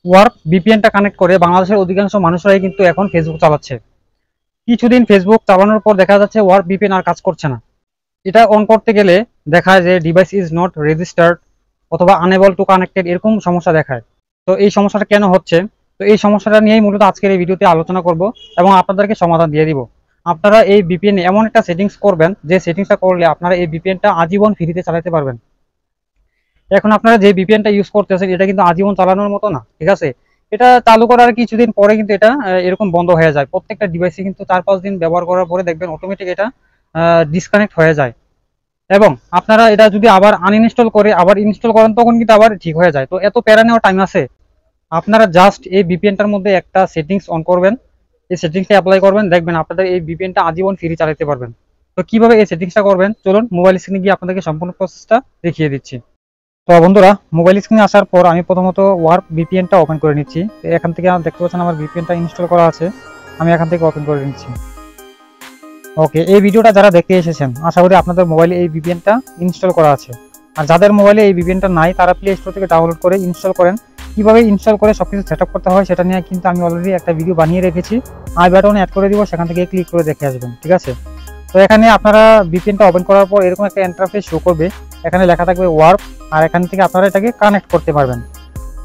Work ভিপিএনটা connect করে বাংলাদেশের অধিকাংশ মানুষরাই কিন্তু এখন ফেসবুক চালাচ্ছে। কিছুদিন ফেসবুক চালানোর পর দেখা যাচ্ছে ওয়ার্ক ভিপিএন আর কাজ করছে না। এটা অন করতে গেলে দেখায় যে ডিভাইস ইজ নট রেজিস্টার্ড অথবা আনএবল টু কানেক্টেড, এরকম সমস্যা দেখায়। তো এই সমস্যাটা কেন হচ্ছে, তো এই সমস্যাটা নিয়েই মূলত আজকের এই ভিডিওতে আলোচনা করব এবং আপনাদেরকে সমাধান দিয়ে দিব। আপনারা এই ভিপিএন এমন একটা সেটিংস করবেন যে সেটিংসটা করলে আপনারা এই ভিপিএনটা আজীবন ফ্রিতে চালাতে পারবেন। এখন আপনারা যে ভিপিএনটা ইউজ করতেছেন এটা কিন্তু আজীবন চালানোর মতো না, ঠিক আছে। এটা চালু করার কিছুদিন পরে কিন্তু এটা এরকম বন্ধ হয়ে যায়। প্রত্যেকটা ডিভাইসে কিন্তু 4-5 দিন ব্যবহার করার পরে দেখবেন অটোমেটিক এটা ডিসকানেক্ট হয়ে যায়। এবং আপনারা এটা যদি আবার আনইনস্টল করে আবার ইনস্টল করেন তখন কিন্তু আবার ঠিক হয়ে যায়। তো এত প্যারা নেওয়ার টাইম আছে? আপনারা জাস্ট এই ভিপিএনটার মধ্যে একটা সেটিংস অন করবেন, এই সেটিংসটা অ্যাপ্লাই করবেন, দেখবেন আপনাদের এই ভিপিএনটা আজীবন ফ্রি চালাতে পারবেন। তো কিভাবে এই সেটিংসটা করবেন চলুন মোবাইল স্ক্রিনে গিয়ে আপনাদেরকে সম্পূর্ণ প্রসেসটা দেখিয়ে দিচ্ছি। তো বন্ধুরা, মোবাইল স্ক্রিনে আসার পর আমি প্রথমত ওয়ার্ক ভিপিএনটা ওপেন করে নিচ্ছি। এখান থেকে দেখতে পাচ্ছেন আমার ভিপিএনটা ইনস্টল করা আছে, আমি এখান থেকে ওপেন করে নিচ্ছি। ওকে, এই ভিডিওটা যারা দেখতে এসেছেন আশা করি আপনাদের মোবাইলে এই ভিপিএনটা ইনস্টল করা আছে। আর যাদের মোবাইলে এই ভিপিএনটা নাই তারা প্লে স্টোর থেকে ডাউনলোড করে ইনস্টল করেন। কিভাবে ইনস্টল করে সবকিছু সেটআপ করতে হয় সেটা নিয়ে কিন্তু আমি অলরেডি একটা ভিডিও বানিয়ে রেখেছি, আই বাটনে অ্যাড করে দিব, সেখান থেকে ক্লিক করে দেখে আসবেন, ঠিক আছে। তো এখানে আপনারা ভিপিএনটা ওপেন করার পর এরকম একটা ইন্টারফেস শো করবে, এখানে লেখা থাকবে ওয়ার্ক, আর এখান থেকে আপনারা এটাকে কানেক্ট করতে পারবেন।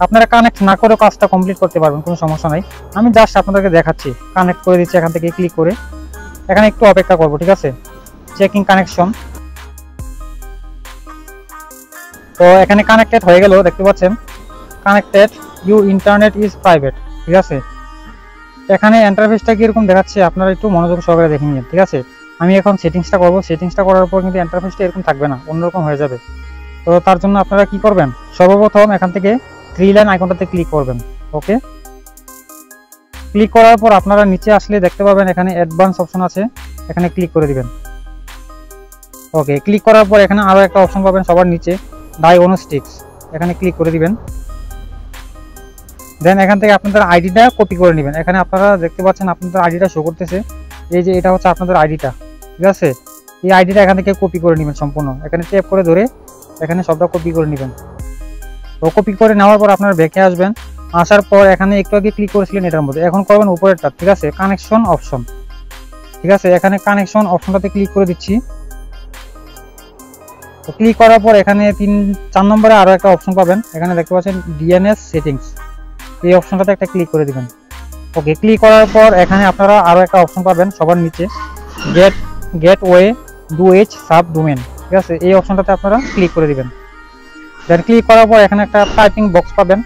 আপনারা কানেক্ট না করেও কাজটা কমপ্লিট করতে পারবেন, কোনো সমস্যা নাই। আমি জাস্ট আপনাদেরকে দেখাচ্ছি, কানেক্ট করে দিচ্ছি, এখান থেকে ক্লিক করে এখানে একটু অপেক্ষা করব, ঠিক আছে। Checking connection. তো এখানে কানেক্টেড হয়ে গেল, দেখতে পাচ্ছেন connected, you internet is private, ঠিক আছে। এখানে ইন্টারফেসটা কিরকম দেখাচ্ছে আপনারা একটু মনোযোগ সহকারে দেখে নিন, ঠিক আছে। আমি এখন সেটিংসটা করব, সেটিংসটা করার পর কিন্তু ইন্টারফেসটা এরকম থাকবে না, অন্যরকম হয়ে যাবে। তো তার জন্য আপনারা কি করবেন, সর্বপ্রথম এখান থেকে 3 লাইন আইকনটাতে ক্লিক করবেন। ওকে, ক্লিক করার পর আপনারা নিচে আসলে দেখতে পাবেন এখানে অ্যাডভান্স অপশন আছে, এখানে ক্লিক করে দিবেন। ওকে, ক্লিক করার পর এখানে আরো একটা অপশন পাবেন সবার নিচে, ডায়াগনস্টিক্স, এখানে ক্লিক করে দিবেন। দেন এখান থেকে আপনাদের আইডিটা কপি করে নেবেন। এখানে আপনারা দেখতে পাচ্ছেন আপনাদের আইডিটা শো করতেছে, এই যে এটা হচ্ছে আপনাদের আইডিটা, ঠিক আছে। এই আইডিটা এখান থেকে কপি করে নেবেন সম্পূর্ণ, এখানে ট্যাপ করে ধরে এখানে সবটা কপি করে নেবেন। তো কপি করে নেওয়ার পর আপনারা ব্যাকে আসবেন, আসার পর এখানে একটু আগে ক্লিক করেছিলেন এটার মধ্যে, এখন করবেন উপরেরটা, ঠিক আছে, কানেকশন অপশন, ঠিক আছে। এখানে কানেকশন অপশনটাতে ক্লিক করে দিচ্ছি। তো ক্লিক করার পর এখানে 4 নম্বরে আরো একটা অপশন পাবেন, এখানে দেখতে পাচ্ছেন ডিএনএস সেটিংস, এই অপশনটাতে একটা ক্লিক করে দিবেন। ওকে, ক্লিক করার পর এখানে আপনারা আরো একটা অপশন পাবেন সবার নিচে, gateway do H sub domain, ঠিক আছে। এই অপশনটাতে আপনারা ক্লিক করে দিবেন। দেন ক্লিক করার পর এখানে একটা টাইপিং বক্স পাবেন,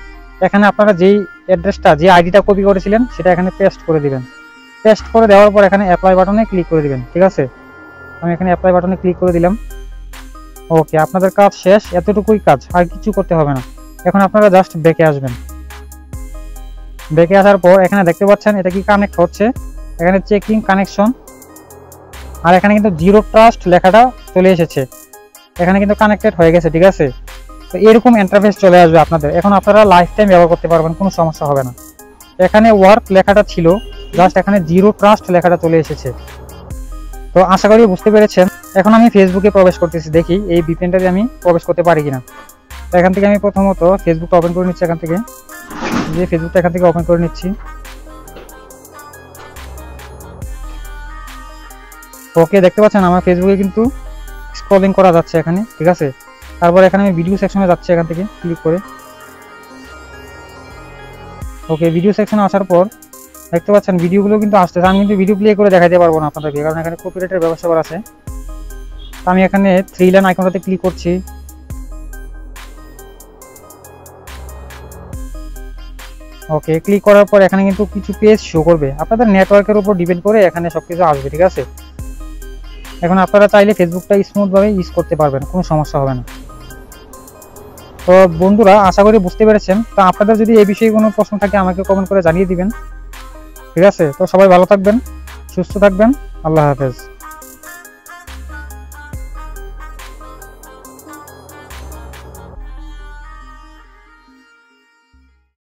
এখানে আপনারা যেই অ্যাড্রেসটা, যে আইডিটা কপি করেছিলেন সেটা এখানে পেস্ট করে দিবেন। পেস্ট করে দেওয়ার পর এখানে অ্যাপ্লাই বাটনে ক্লিক করে দিবেন, ঠিক আছে। আমি এখানে অ্যাপ্লাই বাটনে ক্লিক করে দিলাম। ওকে, আপনাদের কাজ শেষ, এতটুকুই কাজ, আর কিছু করতে হবে না। এখন আপনারা জাস্ট ব্যাকে আসবেন। ব্যাকে আসার পর এখানে দেখতে পাচ্ছেন এটা কি কানেক্ট হচ্ছে, এখানে চেকিং কানেকশন, আর এখানে কিন্তু জিরো ট্রাস্ট লেখাটা চলে এসেছে, এখানে কিন্তু কানেক্টেড হয়ে গেছে, ঠিক আছে। তো এরকম ইন্টারফেস চলে আসবে আপনাদের, এখন আপনারা লাইফ টাইম ব্যবহার করতে পারবেন, কোনো সমস্যা হবে না। এখানে ওয়ার্ক লেখাটা ছিল, জাস্ট এখানে জিরো ট্রাস্ট লেখাটা চলে এসেছে। তো আশা করি বুঝতে পেরেছেন। এখন আমি ফেসবুকে প্রবেশ করতেছি, দেখি এই ভিপিএনটা দিয়ে আমি প্রবেশ করতে পারি কিনা। তো এখান থেকে আমি প্রথমত ফেসবুকটা ওপেন করে নিচ্ছি, এখান থেকে যে ফেসবুকটা এখান থেকে ওপেন করে নিচ্ছি। ওকে, দেখতে পাচ্ছেন আমার ফেসবুকে কিন্তু স্ক্রলিং করা যাচ্ছে এখানে, ঠিক আছে। তারপর এখানে আমি ভিডিও সেকশনে যাচ্ছি, এখান থেকে ক্লিক করে। ওকে, ভিডিও সেকশনে আসার পর দেখতে পাচ্ছেন ভিডিওগুলো কিন্তু আসতেছে, আমি কিন্তু ভিডিও প্লে করে দেখাতে পারবো না আপনাদেরকে, কারণ এখানে কপিরাইটের ব্যবস্থা করা আছে। তো আমি এখানে 3 লাইন আইকনটাতে ক্লিক করছি। ওকে, ক্লিক করার পর এখানে কিন্তু কিছু পেজ শো করবে, আপনাদের নেটওয়ার্কের উপর ডিপেন্ড করে এখানে সবকিছু আসবে, ঠিক আছে। এখন আপনারা চাইলে ফেসবুকটা স্মুথ ভাবে ইউজ করতে পারবেন, কোনো সমস্যা হবে না। তো বন্ধুরা, আশা করি বুঝতে পেরেছেন। তো আপনাদের যদি এই বিষয়ে কোনো প্রশ্ন থাকে আমাকে কমেন্ট করে জানিয়ে দিবেন, ঠিক আছে। তো সবাই ভালো থাকবেন, সুস্থ থাকবেন, আল্লাহ হাফেজ।